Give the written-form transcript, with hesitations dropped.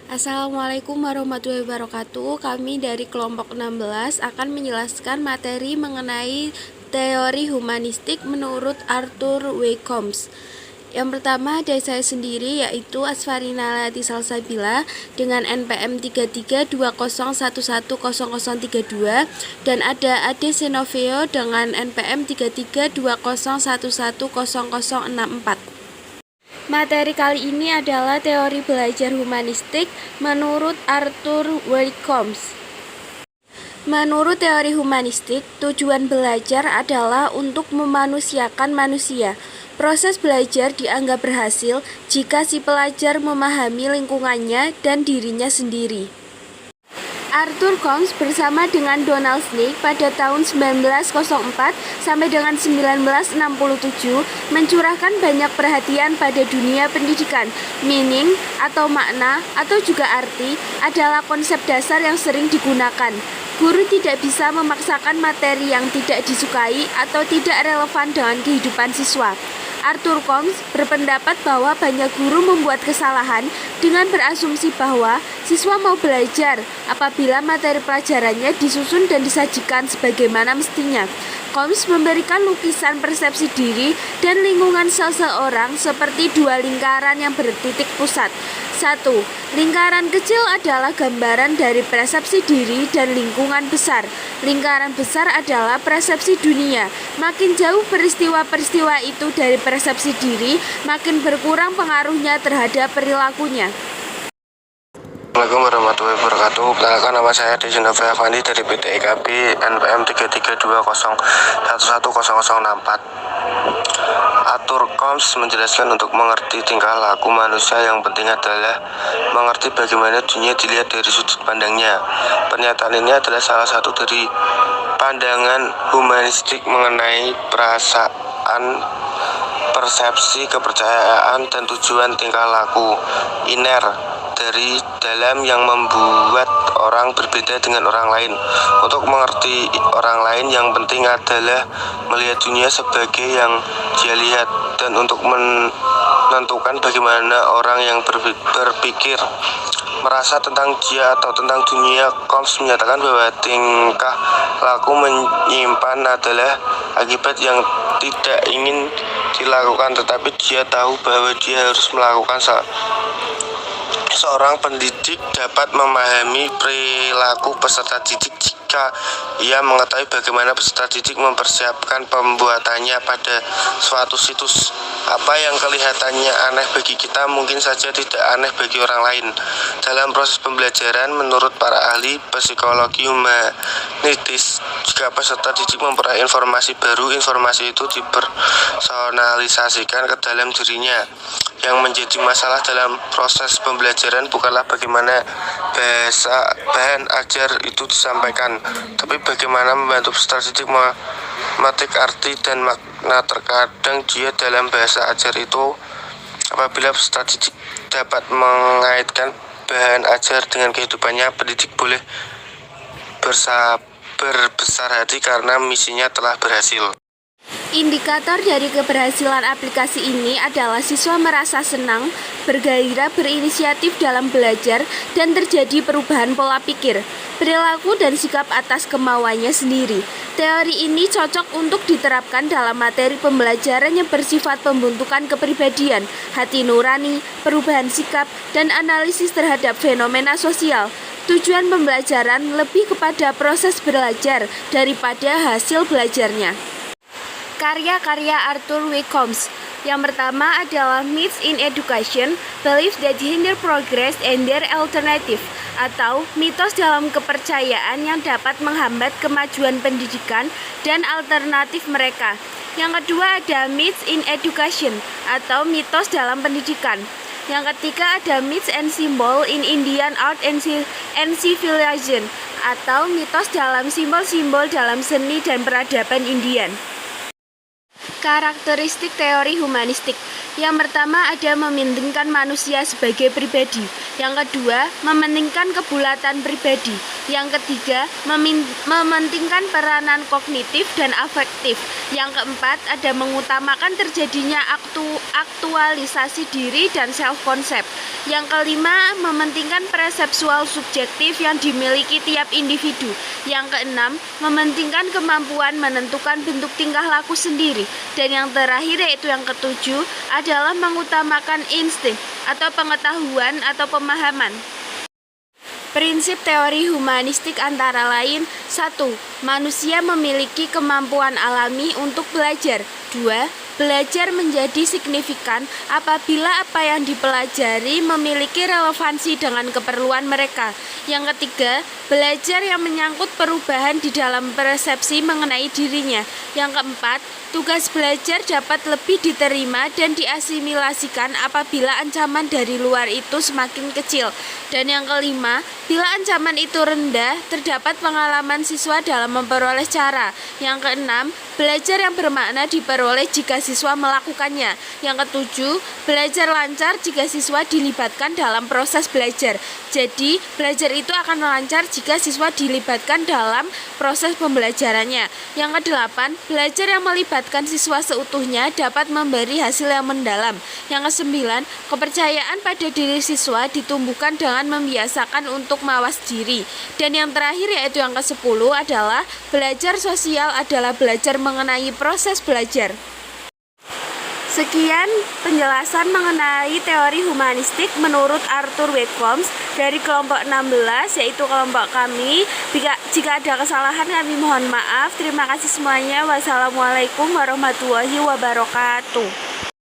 Assalamualaikum warahmatullahi wabarakatuh. Kami dari kelompok 16 akan menjelaskan materi mengenai teori humanistik menurut Arthur W. Combs. Yang pertama dari saya sendiri yaitu Asfarina Lati Salsabila dengan NPM 3320110032 dan ada Ade Senoveo dengan NPM 3320110064. Materi kali ini adalah teori belajar humanistik menurut Arthur W. Combs. Menurut teori humanistik, tujuan belajar adalah untuk memanusiakan manusia. Proses belajar dianggap berhasil jika si pelajar memahami lingkungannya dan dirinya sendiri. Arthur Combs bersama dengan Donald Snake pada tahun 1904 sampai dengan 1967 mencurahkan banyak perhatian pada dunia pendidikan. Meaning atau makna atau juga arti adalah konsep dasar yang sering digunakan. Guru tidak bisa memaksakan materi yang tidak disukai atau tidak relevan dengan kehidupan siswa. Arthur Combs berpendapat bahwa banyak guru membuat kesalahan dengan berasumsi bahwa siswa mau belajar apabila materi pelajarannya disusun dan disajikan sebagaimana mestinya. Combs memberikan lukisan persepsi diri dan lingkungan seseorang seperti dua lingkaran yang bertitik pusat. 1. Lingkaran kecil adalah gambaran dari persepsi diri dan lingkungan besar. Lingkaran besar adalah persepsi dunia. Makin jauh peristiwa-peristiwa itu dari persepsi diri, makin berkurang pengaruhnya terhadap perilakunya. Assalamualaikum warahmatullahi wabarakatuh. Perkenalkan, nama saya Desi Novia Fandi dari PT EKB NPM 3320110064. Arthur Combs menjelaskan untuk mengerti tingkah laku manusia yang penting adalah mengerti bagaimana dunia dilihat dari sudut pandangnya. Pernyataan ini adalah salah satu dari pandangan humanistik mengenai perasaan, persepsi, kepercayaan, dan tujuan tingkah laku inner dari dalam yang membuat orang berbeda dengan orang lain. Untuk mengerti orang lain yang penting adalah melihat dunia sebagai yang dia lihat, dan untuk menentukan bagaimana orang yang berpikir merasa tentang dia atau tentang dunia. Combs menyatakan bahwa tingkah laku menyimpan adalah akibat yang tidak ingin dilakukan, tetapi dia tahu bahwa dia harus melakukan. Seorang pendidik dapat memahami perilaku peserta didik jika ia mengetahui bagaimana peserta didik mempersiapkan pembuatannya pada suatu situs. Apa yang kelihatannya aneh bagi kita mungkin saja tidak aneh bagi orang lain. Dalam proses pembelajaran, menurut para ahli psikologi humanitis, jika peserta didik memperoleh informasi baru, informasi itu dipersonalisasikan ke dalam dirinya. Yang menjadi masalah dalam proses pembelajaran bukanlah bagaimana bahan ajar itu disampaikan, tapi bagaimana membantu peserta didik memetik arti dan makna. Terkadang dia dalam bahasa ajar itu, apabila peserta didik dapat mengaitkan bahan ajar dengan kehidupannya, pendidik boleh berbesar hati karena misinya telah berhasil. Indikator dari keberhasilan aplikasi ini adalah siswa merasa senang, bergairah, berinisiatif dalam belajar, dan terjadi perubahan pola pikir, perilaku, dan sikap atas kemauannya sendiri. Teori ini cocok untuk diterapkan dalam materi pembelajaran yang bersifat pembentukan kepribadian, hati nurani, perubahan sikap, dan analisis terhadap fenomena sosial. Tujuan pembelajaran lebih kepada proses belajar daripada hasil belajarnya. Karya-karya Arthur W. Combs. Yang pertama adalah Myths in Education, Beliefs that Hinder Progress and Their Alternative, atau mitos dalam kepercayaan yang dapat menghambat kemajuan pendidikan dan alternatif mereka. Yang kedua ada Myths in Education, atau mitos dalam pendidikan. Yang ketiga ada Myths and Symbol in Indian Art and Civilization, atau mitos dalam simbol-simbol dalam seni dan peradaban Indian. Karakteristik teori humanistik. Yang pertama ada mementingkan manusia sebagai pribadi. Yang kedua, mementingkan kebulatan pribadi. Yang ketiga, mementingkan peranan kognitif dan afektif. Yang keempat, ada mengutamakan terjadinya aktualisasi diri dan self-concept. Yang kelima, mementingkan persepsual subjektif yang dimiliki tiap individu. Yang keenam, mementingkan kemampuan menentukan bentuk tingkah laku sendiri. Dan yang terakhir, yaitu yang ketujuh, adalah mengutamakan insting atau pengetahuan atau pemahaman. Prinsip teori humanistik antara lain: 1. Manusia memiliki kemampuan alami untuk belajar. 2. Belajar menjadi signifikan apabila apa yang dipelajari memiliki relevansi dengan keperluan mereka. Yang ketiga, belajar yang menyangkut perubahan di dalam persepsi mengenai dirinya. Yang keempat, tugas belajar dapat lebih diterima dan diasimilasikan apabila ancaman dari luar itu semakin kecil. Dan yang kelima, bila ancaman itu rendah, terdapat pengalaman siswa dalam memperoleh cara. Yang keenam, belajar yang bermakna diperoleh jika siswa melakukannya. Yang ketujuh, belajar lancar jika siswa dilibatkan dalam proses belajar. Jadi, belajar itu akan lancar jika siswa dilibatkan dalam proses pembelajarannya. Yang kedelapan, belajar yang melibatkan siswa seutuhnya dapat memberi hasil yang mendalam. Yang kesembilan, kepercayaan pada diri siswa ditumbuhkan dengan membiasakan untuk mawas diri. Dan yang terakhir, yaitu yang ke-10, adalah belajar sosial adalah belajar mengenai proses belajar. Sekian penjelasan mengenai teori humanistik menurut Arthur Whatcom dari kelompok 16, yaitu kelompok kami. Jika ada kesalahan kami mohon maaf. Terima kasih semuanya. Wassalamualaikum warahmatullahi wabarakatuh.